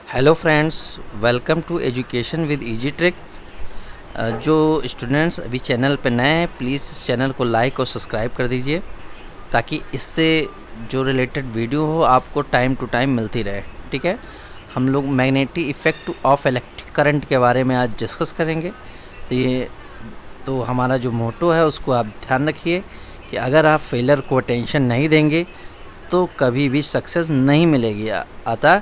Hello friends, welcome to education with easy tricks. जो students अभी channel पर नए हैं, प्लीज़ इस चैनल को लाइक और सब्सक्राइब कर दीजिए ताकि इससे जो रिलेटेड वीडियो हो आपको टाइम टू टाइम मिलती रहे। ठीक है, हम लोग magnetic effect of electric current के बारे में आज डिस्कस करेंगे। तो हमारा जो मोटो है उसको आप ध्यान रखिए कि अगर आप फेलियर को अटेंशन नहीं देंगे तो कभी भी सक्सेस नहीं मिलेगी। अतः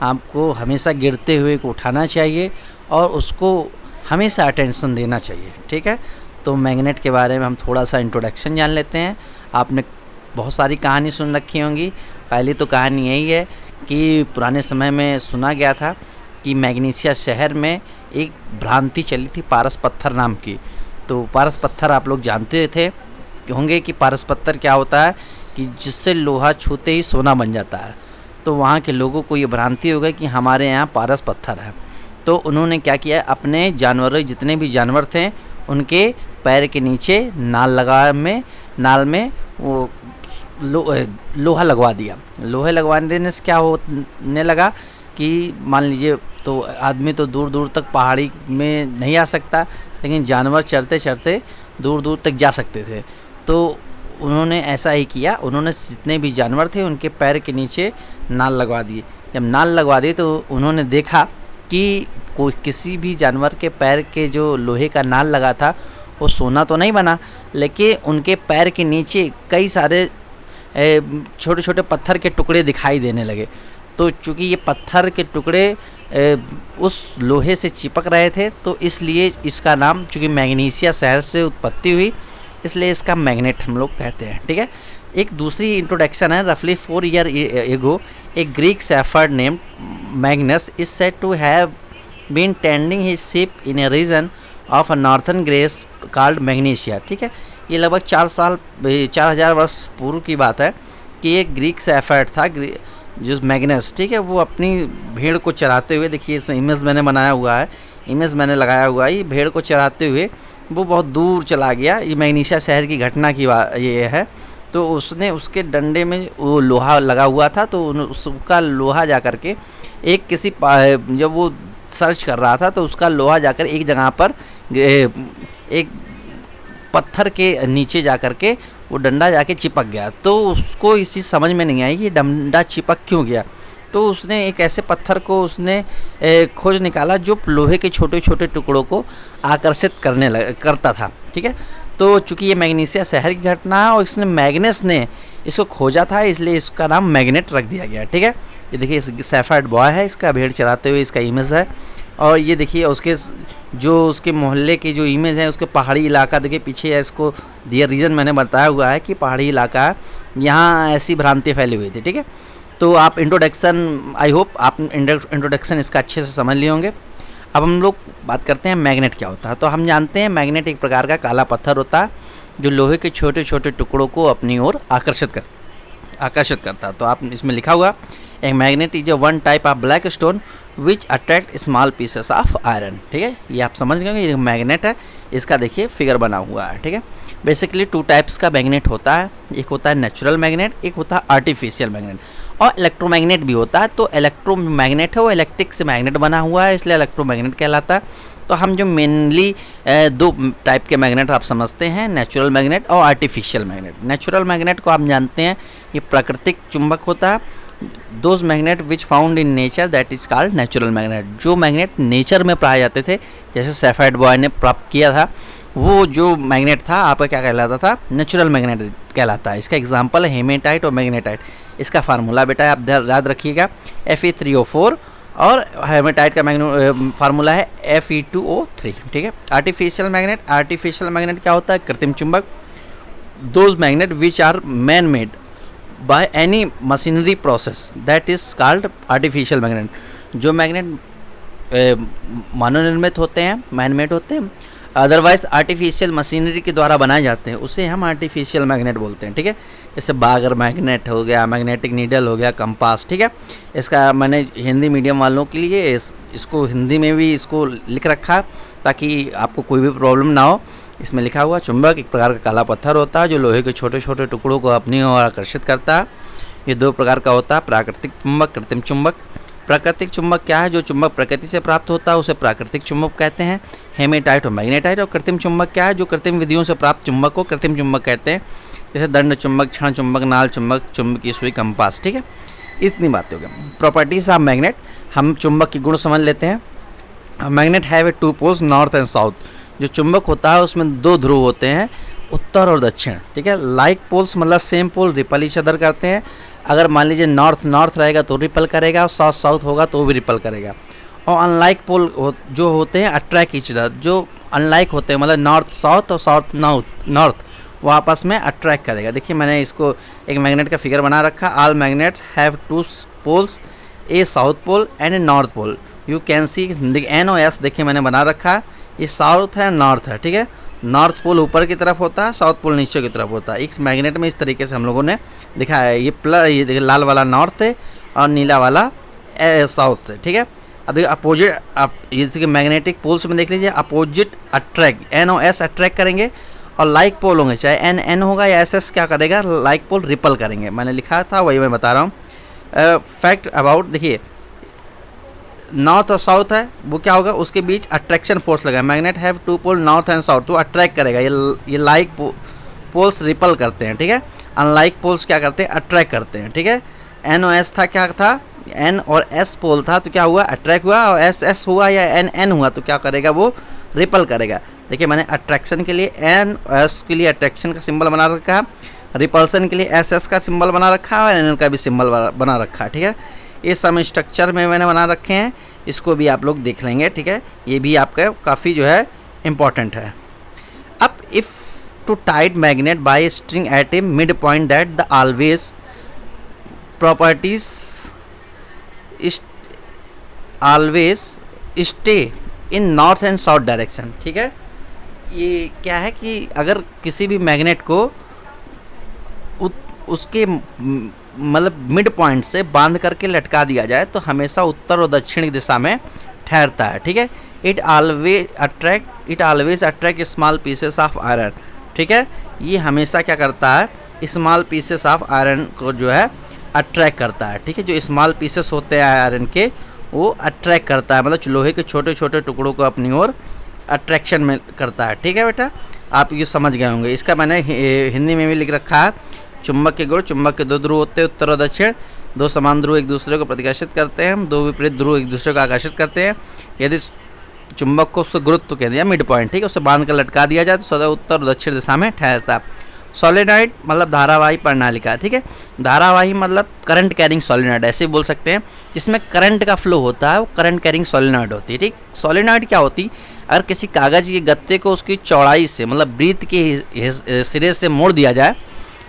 आपको हमेशा गिरते हुए को उठाना चाहिए और उसको हमेशा अटेंशन देना चाहिए। ठीक है, तो मैग्नेट के बारे में हम थोड़ा सा इंट्रोडक्शन जान लेते हैं। आपने बहुत सारी कहानी सुन रखी होंगी। पहली तो कहानी यही है कि पुराने समय में सुना गया था कि मैग्नीशिया शहर में एक भ्रांति चली थी पारस पत्थर नाम की। तो पारस पत्थर आप लोग जानते थे होंगे कि पारस पत्थर क्या होता है, कि जिससे लोहा छूते ही सोना बन जाता है। तो वहाँ के लोगों को ये भ्रांति हो गई कि हमारे यहाँ पारस पत्थर है। तो उन्होंने क्या किया, अपने जानवरों जितने भी जानवर थे उनके पैर के नीचे नाल में वो लोहा लगवा दिया। लोहे लगवाने देने से क्या होने लगा कि मान लीजिए तो आदमी तो दूर दूर तक पहाड़ी में नहीं आ सकता, लेकिन जानवर चढ़ते चढ़ते दूर दूर तक जा सकते थे। तो उन्होंने ऐसा ही किया, उन्होंने जितने भी जानवर थे उनके पैर के नीचे नाल लगवा दिए। जब नाल लगवा दिए तो उन्होंने देखा कि कोई किसी भी जानवर के पैर के जो लोहे का नाल लगा था वो सोना तो नहीं बना, लेकिन उनके पैर के नीचे कई सारे छोटे छोटे पत्थर के टुकड़े दिखाई देने लगे। तो चूँकि ये पत्थर के टुकड़े उस लोहे से चिपक रहे थे, तो इसलिए इसका नाम, चूँकि मैग्नीशिया शहर से उत्पत्ति हुई, इसलिए इसका मैग्नेट हम लोग कहते हैं। ठीक है, एक दूसरी इंट्रोडक्शन है। रफली 4 year ago a Greek shepherd named Magnus is said to have been tending his sheep in a region of a northern Greece called Magnesia. ठीक है, ये लगभग 4000 वर्ष पूर्व की बात है कि एक ग्रीक शेफर्ड था जो मैग्नस, ठीक है, वो अपनी भेड़ को चराते हुए, देखिए इसमें इमेज मैंने बनाया हुआ है, इमेज मैंने लगाया हुआ है, ये भेड़ को चराते हुए वो बहुत दूर चला गया। ये मैग्नीशिया शहर की घटना की ये है। तो उसने उसके डंडे में वो लोहा लगा हुआ था, तो उसका लोहा जा कर के जब वो सर्च कर रहा था तो उसका लोहा जाकर एक जगह पर एक पत्थर के नीचे जा कर के वो डंडा जाके चिपक गया। तो उसको इस चीज़ समझ में नहीं आई कि डंडा चिपक क्यों गया। तो उसने एक ऐसे पत्थर को उसने खोज निकाला जो लोहे के छोटे छोटे टुकड़ों को आकर्षित करता था। ठीक है, तो चूँकि ये मैग्नीशिया शहर की घटना है और इसने मैग्नस ने इसको खोजा था, इसलिए इसका नाम मैग्नेट रख दिया गया। ठीक है, ये देखिए शेफर्ड बॉय है, इसका भेड़ चराते हुए इसका इमेज है। और ये देखिए उसके मोहल्ले की जो इमेज है, उसके पहाड़ी इलाका देखिए पीछे है। इसको दिया रीज़न मैंने बताया हुआ है कि पहाड़ी इलाका है, यहाँ ऐसी भ्रांति फैली हुई थी। ठीक है, तो आप इंट्रोडक्शन, आई होप आप इंट्रोडक्शन इसका अच्छे से समझ लिए होंगे। अब हम लोग बात करते हैं मैग्नेट क्या होता है। तो हम जानते हैं मैग्नेट एक प्रकार का काला पत्थर होता है जो लोहे के छोटे छोटे टुकड़ों को अपनी ओर आकर्षित करता है। तो आप इसमें लिखा हुआ, एक magnet is one type of black stone which attract small pieces of iron. ठीक है, ये आप समझ गए, ये मैग्नेट है, इसका देखिए फिगर बना हुआ है। ठीक है, बेसिकली 2 टाइप्स का मैग्नेट होता है, एक होता है नेचुरल मैग्नेट, एक होता है आर्टिफिशियल मैग्नेट, और इलेक्ट्रोमैग्नेट भी होता है। तो इलेक्ट्रोमैग्नेट है वो इलेक्ट्रिक से मैग्नेट बना हुआ है, इसलिए इलेक्ट्रोमैग्नेट कहलाता है। तो हम जो मेनली 2 टाइप के मैग्नेट आप समझते हैं, नेचुरल मैग्नेट और आर्टिफिशियल मैग्नेट। नेचुरल मैग्नेट को आप जानते हैं ये प्राकृतिक चुंबक होता है। Those magnet which found in nature that is called natural magnet. जो मैग्नेट नेचर में पाए जाते थे, जैसे शेफर्ड बॉय ने प्राप्त किया था, वो जो मैग्नेट था आपका क्या कहलाता था, नेचुरल मैग्नेट कहलाता है। इसका एग्जांपल है हेमेटाइट और मैग्नेटाइट। इसका फार्मूला बेटा आप याद रखिएगा, Fe3O4, और हेमेटाइट का फार्मूला है Fe2O3। ठीक है, आर्टिफिशियल मैग्नेट क्या होता है, कृत्रिम चुंबक। Those magnet which are man made by any machinery process that is called artificial magnet. जो मैग्नेट मानव निर्मित होते हैं, मैन मेड होते हैं, अदरवाइज आर्टिफिशियल मशीनरी के द्वारा बनाए जाते हैं, उसे हम आर्टिफिशियल मैग्नेट बोलते हैं। ठीक है, जैसे बागर मैग्नेट हो गया, मैग्नेटिक नीडल हो गया, कंपास। ठीक है, इसका मैंने हिंदी मीडियम वालों के लिए इसको हिंदी में भी इसको लिख रखा ताकि आपको कोई भी प्रॉब्लम ना हो। इसमें लिखा हुआ, चुंबक एक प्रकार का काला पत्थर होता है जो लोहे के छोटे छोटे टुकड़ों को अपनी ओर आकर्षित करता है। ये 2 प्रकार का होता है, प्राकृतिक चुंबक, कृत्रिम चुंबक। प्राकृतिक चुंबक क्या है? जो चुंबक प्रकृति से प्राप्त होता है उसे प्राकृतिक चुंबक कहते हैं, हेमेटाइट और मैग्नेटाइट। और कृत्रिम चुंबक क्या है? जो कृत्रिम विधियों से प्राप्त चुंबक को कृत्रिम चुंबक कहते हैं, जैसे दंड चुंबक, क्षण चुंबक, नाल चुंबक, चुंबकीय सुई, कंपास। ठीक है, इतनी बातें हो गई। प्रॉपर्टीज ऑफ मैग्नेट, हम चुंबक की गुण समझ लेते हैं। Magnet have a 2 poles north and south. जो चुंबक होता है उसमें 2 ध्रुव होते हैं, उत्तर और दक्षिण। ठीक है, लाइक पोल्स मतलब same pole repel each other करते हैं। अगर मान लीजिए नॉर्थ नॉर्थ रहेगा तो रिपल करेगा, और साउथ साउथ होगा तो भी रिपल करेगा। और अनलाइक पोल जो होते हैं अट्रैक्ट ईच अदर। जो अनलाइक होते हैं मतलब नॉर्थ साउथ और साउथ नॉर्थ, वो आपस में अट्रैक्ट करेगा। देखिए मैंने इसको एक मैग्नेट का फिगर बना रखा। All magnets have 2 poles, a south pole and a north pole. You can see N और एस, देखिए मैंने बना रखा है। ये साउथ है, नॉर्थ है। ठीक है, नॉर्थ पोल ऊपर की तरफ होता है, साउथ पोल नीचे की तरफ होता है। इस मैग्नेट में इस तरीके से हम लोगों ने दिखाया है। ये देखिए लाल वाला नॉर्थ है और नीला वाला साउथ से। ठीक है, अब अपोजिट, आप ये देखिए मैग्नेटिक पोल्स में देख लीजिए, अपोजिट अट्रैक्ट, एन और एस अट्रैक्ट करेंगे, और लाइक पोल होंगे, चाहे एन एन होगा या एस एस क्या करेगा, लाइक पोल रिपल करेंगे। मैंने लिखा था वही मैं बता रहा हूँ। फैक्ट अबाउट, देखिए नॉर्थ और साउथ है, वो क्या होगा, उसके बीच अट्रैक्शन फोर्स लगा है। Magnet have 2 pole north and south, तो अट्रैक्ट करेगा। ये लाइक पोल्स रिपल करते हैं। ठीक है, अनलाइक पोल्स क्या करते हैं, अट्रैक्ट करते हैं। ठीक है, एन और एस था, क्या था, एन और एस पोल था, तो क्या हुआ, अट्रैक्ट हुआ। और एस एस हुआ या एन एन हुआ तो क्या करेगा, वो रिपल करेगा। देखिए मैंने अट्रैक्शन के लिए एन एस के लिए अट्रैक्शन का सिंबल बना रखा है, रिपल्सन के लिए एस एस का सिंबल बना रखा है, और एन एन का भी सिंबल बना रखा है। ठीक है, ये सम स्ट्रक्चर में मैंने बना रखे हैं, इसको भी आप लोग देख लेंगे। ठीक है, ये भी आपका काफ़ी जो है इम्पॉर्टेंट है। अब if to tight magnet by string at a mid point that the always properties always stay in north and south direction. ठीक है, ये क्या है कि अगर किसी भी मैग्नेट को उसके मतलब मिड पॉइंट से बांध करके लटका दिया जाए तो हमेशा उत्तर और दक्षिण की दिशा में ठहरता है। ठीक है, it always attract small pieces of iron. ठीक है, ये हमेशा क्या करता है, स्मॉल पीसेस ऑफ आयरन को जो है अट्रैक्ट करता है। ठीक है, जो स्मॉल पीसेस होते हैं आयरन के, वो अट्रैक्ट करता है, मतलब लोहे के छोटे छोटे टुकड़ों को अपनी ओर अट्रैक्शन में करता है। ठीक है बेटा, आप ये समझ गए होंगे। इसका मैंने हिंदी में भी लिख रखा है। चुंबक के गुण, चुंबक के 2 ध्रुव होते हैं, उत्तर और दक्षिण। 2 समान ध्रुव एक दूसरे को प्रतिकर्षित करते हैं, 2 विपरीत ध्रुव एक दूसरे को आकर्षित करते हैं। यदि चुंबक को उससे गुरुत्व कह दिया, मिड पॉइंट, ठीक है, उसे बांध कर लटका दिया जाए तो सदा उत्तर और दक्षिण दिशा में ठहरता है। सॉलिनॉइड मतलब धारावाही प्रणालिका। ठीक है, धारावाही मतलब करंट कैरिंग सॉलिनॉइड, ऐसे बोल सकते हैं। जिसमें करंट का फ्लो होता है वो करंट कैरिंग सॉलिनॉइड होती है। ठीक, सॉलिनॉइड क्या होती, अगर किसी कागज़ के गत्ते को उसकी चौड़ाई से मतलब ब्रीथ के सिरे से मोड़ दिया जाए,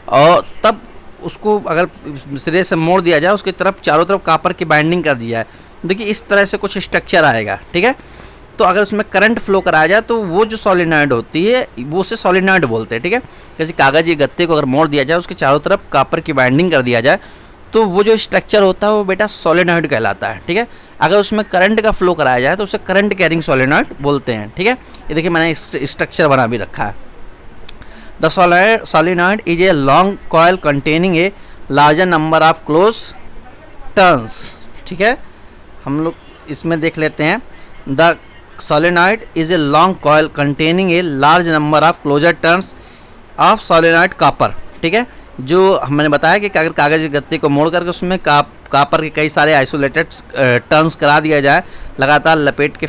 और तब उसको अगर सिरे से मोड़ दिया जाए, उसकी तरफ चारों तरफ कापर की बाइंडिंग कर दी जाए, देखिए इस तरह से कुछ स्ट्रक्चर आएगा। ठीक है, तो अगर उसमें करंट फ्लो कराया जाए तो वो जो सॉलिनॉइड होती है वो उसे सॉलिनॉइड बोलते हैं। ठीक है, जैसे कागज़ के गत्ते को अगर मोड़ दिया जाए, उसके चारों तरफ कापर की बाइंडिंग कर दिया जाए, तो वो जो स्ट्रक्चर होता है वो बेटा सॉलिनॉइड कहलाता है। ठीक है, अगर उसमें करंट का फ्लो कराया जाए तो उसे करंट कैरिंग सॉलिनॉइड बोलते हैं। ठीक है, ये देखिए मैंने स्ट्रक्चर बना भी रखा है। The solenoid is a long coil containing a larger number of closed turns। ठीक है, हम लोग इसमें देख लेते हैं। The solenoid is a long coil containing a large number of closure turns of solenoid copper। ठीक है, जो मैंने बताया कि अगर कागज़ के गत्ते को मोड़ करके उसमें कापर के कई सारे आइसोलेटेड टर्न्स करा दिया जाए, लगातार लपेट कर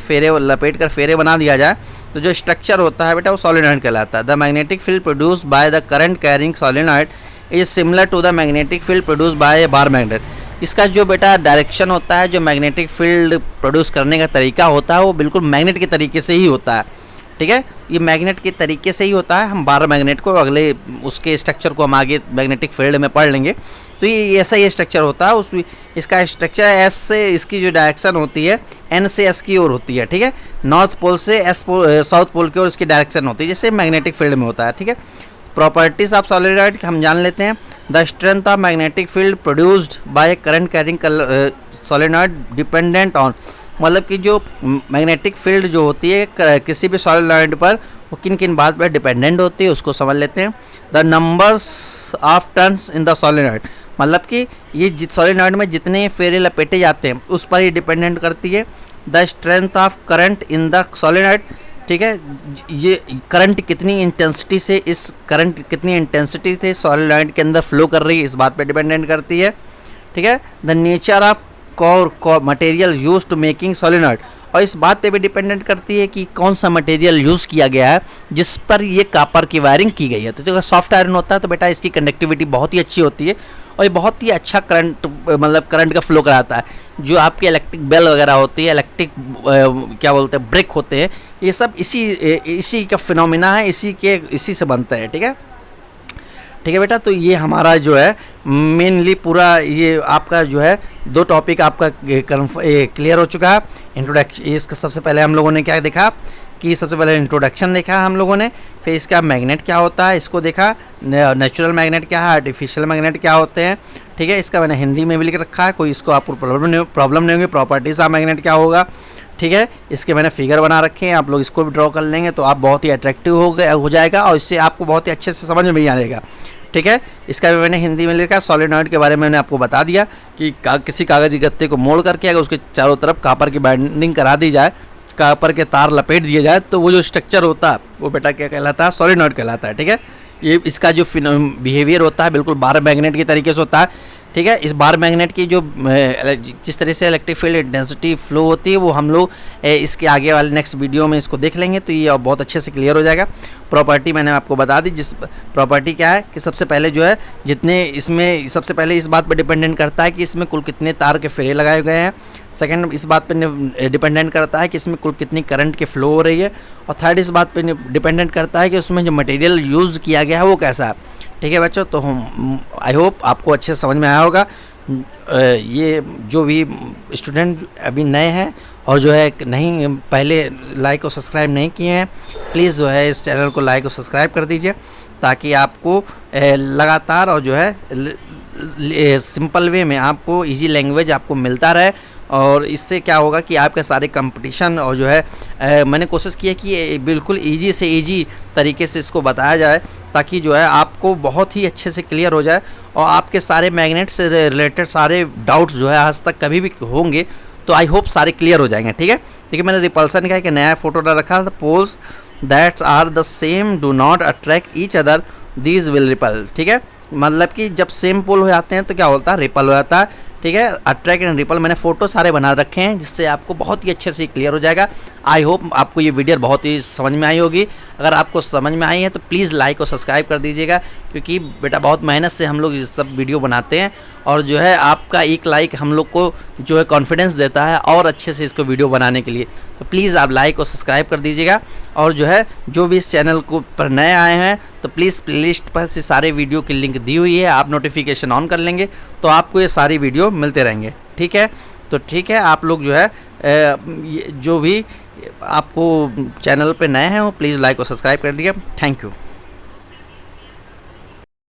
फेरे बना दिया जाए, तो जो स्ट्रक्चर होता है बेटा वो सॉलिनॉइड कहलाता है। The magnetic field produced by the current carrying solenoid is similar to the magnetic field produced by a bar magnet. इसका जो बेटा डायरेक्शन होता है, जो मैग्नेटिक फील्ड प्रोड्यूस करने का तरीका होता है, वो बिल्कुल मैग्नेट के तरीके से ही होता है। ठीक है, ये मैग्नेट के तरीके से ही होता है। हम बार मैग्नेट को अगले उसके स्ट्रक्चर को हम आगे मैग्नेटिक फील्ड में पढ़ लेंगे। तो ये ऐसा ही स्ट्रक्चर होता है। इसका स्ट्रक्चर एस से, इसकी जो डायरेक्शन होती है एन से एस की ओर होती है। ठीक है, नॉर्थ पोल से साउथ पोल की ओर इसकी डायरेक्शन होती है, जैसे मैग्नेटिक फील्ड में होता है। ठीक है, प्रॉपर्टीज ऑफ सॉलिनॉइड हम जान लेते हैं। The strength of magnetic field produced by current carrying solenoid dependent on, मतलब कि जो मैग्नेटिक फील्ड जो होती है किसी भी सॉलिनॉइड पर, वो किन किन बात पर डिपेंडेंट होती है उसको समझ लेते हैं। The numbers of turns in the solenoid, मतलब कि ये सोलेनॉइड में जितने फेरे लपेटे जाते हैं उस पर ही डिपेंडेंट करती है। The strength of current in the solenoid, ठीक है, ये करंट कितनी इंटेंसिटी से सोलेनॉइड के अंदर फ्लो कर रही है, इस बात पे डिपेंडेंट करती है। ठीक है, the nature of core material use to making solenoid, और इस बात पे भी डिपेंडेंट करती है कि कौन सा मटेरियल यूज़ किया गया है जिस पर ये कॉपर की वायरिंग की गई है। तो अगर सॉफ्ट आयरन होता है तो बेटा इसकी कंडक्टिविटी बहुत ही अच्छी होती है और ये बहुत ही अच्छा करंट, मतलब करंट का फ्लो कराता है। जो आपकी इलेक्ट्रिक बेल वगैरह होती है, इलेक्ट्रिक क्या बोलते हैं, ब्रेक होते हैं, ये सब इसी का फिनोमिना है, इसी से बनता है। ठीक है, ठीक है बेटा। तो ये हमारा जो है मेनली पूरा ये आपका जो है 2 टॉपिक आपका क्लियर हो चुका है। इंट्रोडक्शन, इसका सबसे पहले हम लोगों ने क्या देखा कि सबसे पहले इंट्रोडक्शन देखा हम लोगों ने, फिर इसका मैग्नेट क्या होता है इसको देखा, नेचुरल मैग्नेट क्या है, आर्टिफिशियल मैग्नेट क्या होते हैं। ठीक है, इसका मैंने हिंदी में भी लिख रखा है, कोई इसको आपको प्रॉब्लम नहीं होगी। प्रॉपर्टीज़ ऑफ मैग्नेट क्या होगा, ठीक है, इसके मैंने फिगर बना रखे हैं, आप लोग इसको भी ड्रॉ कर लेंगे तो आप बहुत ही अट्रैक्टिव हो जाएगा और इससे आपको बहुत ही अच्छे से समझ में भी आएगा। ठीक है, इसका भी मैंने हिंदी में लिखा है। सोलेनॉइड के बारे में मैंने आपको बता दिया कि किसी कागज़ी गत्ते को मोड़ करके अगर उसके चारों तरफ कॉपर की बाइंडिंग करा दी जाए, कॉपर के तार लपेट दिए जाए, तो वो जो स्ट्रक्चर होता है वो बेटा क्या कहलाता है, सोलेनॉइड कहलाता है। ठीक है, ये इसका जो बिहेवियर होता है बिल्कुल बार मैग्नेट की तरीके से होता है। ठीक है, इस बार मैग्नेट की जो जिस तरह से इलेक्ट्रिक फील्ड इंटेंसिटी फ्लो होती है वो हम लोग इसके आगे वाले नेक्स्ट वीडियो में इसको देख लेंगे, तो ये बहुत अच्छे से क्लियर हो जाएगा। प्रॉपर्टी मैंने आपको बता दी, जिस प्रॉपर्टी क्या है कि सबसे पहले जो है जितने इसमें सबसे पहले इस बात पर डिपेंडेंट करता है कि इसमें कुल कितने तार के फेरे लगाए गए हैं। सेकंड, इस बात पर डिपेंडेंट करता है कि इसमें कुल कितनी करंट की फ्लो हो रही है। और थर्ड, इस बात पर डिपेंडेंट करता है कि उसमें जो मटेरियल यूज़ किया गया है वो कैसा है। ठीक है बच्चों, तो हम आई होप आपको अच्छे से समझ में आया होगा। ये जो भी स्टूडेंट अभी नए हैं और जो है नहीं पहले लाइक और सब्सक्राइब नहीं किए हैं, प्लीज़ जो है इस चैनल को लाइक और सब्सक्राइब कर दीजिए ताकि आपको लगातार और जो है सिंपल वे में आपको इजी लैंग्वेज आपको मिलता रहे। और इससे क्या होगा कि आपके सारे कंपटीशन और जो है मैंने कोशिश की है कि बिल्कुल इजी से इजी तरीके से इसको बताया जाए ताकि जो है आपको बहुत ही अच्छे से क्लियर हो जाए और आपके सारे मैग्नेट से रिलेटेड सारे डाउट्स जो है आज तक कभी भी होंगे तो आई होप सारे क्लियर हो जाएंगे। ठीक है, देखिए मैंने रिपल्सन का एक नया फोटो डाल रखा था, poles that's are the same do not attract each other these will repel. ठीक है, मतलब कि जब सेम पोल हो जाते हैं तो क्या होता है, रिपल हो जाता है। ठीक है, अट्रैक्ट एंड रिपल मैंने फ़ोटो सारे बना रखे हैं जिससे आपको बहुत ही अच्छे से क्लियर हो जाएगा। आई होप आपको ये वीडियो बहुत ही समझ में आई होगी। अगर आपको समझ में आई है तो प्लीज़ लाइक और सब्सक्राइब कर दीजिएगा क्योंकि बेटा बहुत मेहनत से हम लोग ये सब वीडियो बनाते हैं और जो है आपका एक लाइक हम लोग को जो है कॉन्फिडेंस देता है और अच्छे से इसको वीडियो बनाने के लिए। तो प्लीज़ आप लाइक और सब्सक्राइब कर दीजिएगा और जो है जो भी इस चैनल को पर नए आए हैं तो प्लीज़ प्लेलिस्ट पर से सारे वीडियो की लिंक दी हुई है, आप नोटिफिकेशन ऑन कर लेंगे तो आपको ये सारी वीडियो मिलते रहेंगे। ठीक है, तो ठीक है, आप लोग जो है जो भी आपको चैनल पे नए हैं वो प्लीज़ लाइक और सब्सक्राइब कर दिए। Thank you.